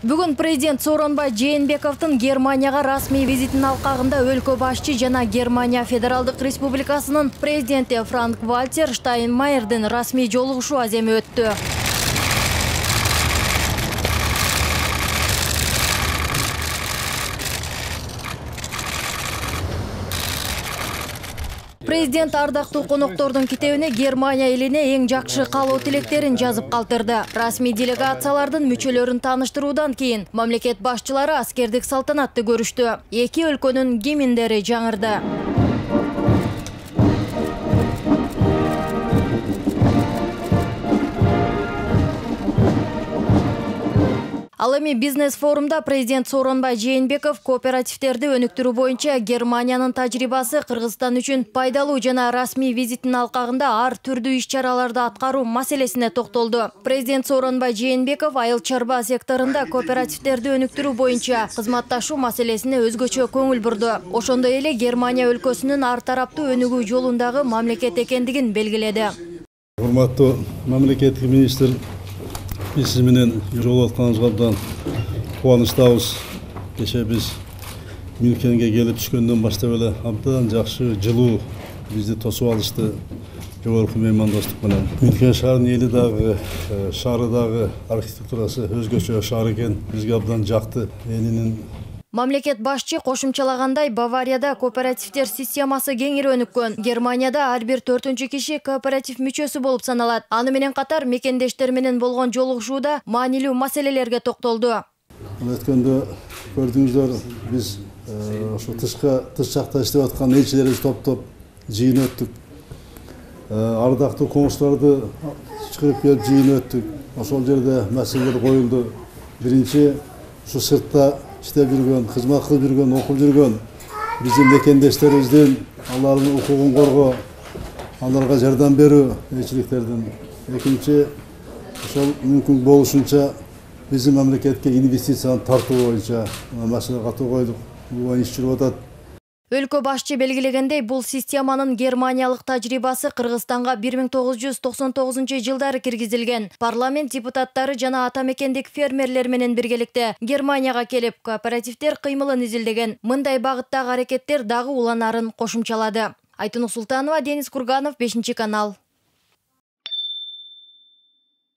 Бүгін президент Сооронбай Жээнбековдун Германияга расмий визитин алкагында өлкө башчы жана Германия Федералдык Республикасынын президенти Франк-Вальтер Штайнмайердин расмий жолугушуу аземи өттү. Президент ардактуу коноктордун китебине Германия элине эң жакшы каалоо тилектерин жазып калтырды. Расмий делегациялардын мүчөлөрүн тааныштыруудан кийин мамлекет башчылары аскердик салтанатты көрүштү. Эки өлкөнүн гимндери жаңырды. Ал эми бизнес форумда президент Сооронбай Жээнбеков кооперативтерди өнүктүрүү боюнча Германиянын тажрыйбасы Кыргызстан үчүн пайдалуу жана расмий визитин алкагында ар түрдүү иш-чараларды аткаруу маселесине токтолду. Президент Сооронбай Жээнбеков айыл чарба секторунда кооперативтерди өнүктүрүү боюнча кызматташуу маселесине өзгөчө көңүл бурду. Ошондой эле Германия өлкөсүнүн ар тараптуу өнүгүү жолундагы мамлекет экендигин белгиледи. Урматтуу мамлекеттик министр, биз сиз менен жолугуп абдан кубанычтабыз. Кеше биз Мюнхенге келип түшкөндөн баштап эле абдан жакшы, жылуу бизди тосуп алышты. Жогорку меймандоштук менен. Мюнхен шаарынын эли дагы, шаары дагы архитектурасы өзгөчө шаар экен. Бизге абдан жакты. Элинин Мамлекет башчы кошумчалагандай, Баварияда кооперативдер системасы кеңири өнүккөн. Германияда ар бир 4-чү киши кооператив мүчөсү болуп саналат. Аны менен катар мекендештер менен болгон жолугушууда маанилүү маселелерге токтолду. Өткөндө көрдүңүздөр, биз ошо тыш жакта иштеп аткан элчилерибизди топтоп жыйын өттүк. Ардактуу комуштарды чыгарып келип жыйын өттүк. Ошол жерде маселелер коюлду. Биринчи, ушу сыртта иштеп жүргөн, кызмат кылып жүргөн, окуп жүргөн биздин мекендештерибиздин алардын укугун коргоо, аларга жардам берүү элчиликтердин. Экинчи, ошол мүмкүн болушунча биздин мамлекетке инвестицияны тартуу боюнча маселе катуу койдук. Бул иш жүрүп атат. Өлкө башчы белгилегендей, бул системанын германиялык тажрыйбасы Кыргызстанга 1999-жылдары киргизилген. Парламент депутаттары жана ата мекендик фермерлер менен биргеликте Германияга келип, кооперативдер кыймылын изилдеген. Мындай багыттагы аракеттер дагы уланарын кошумчалады. Айтынук Султанова, Денис Курганов, 5 канал.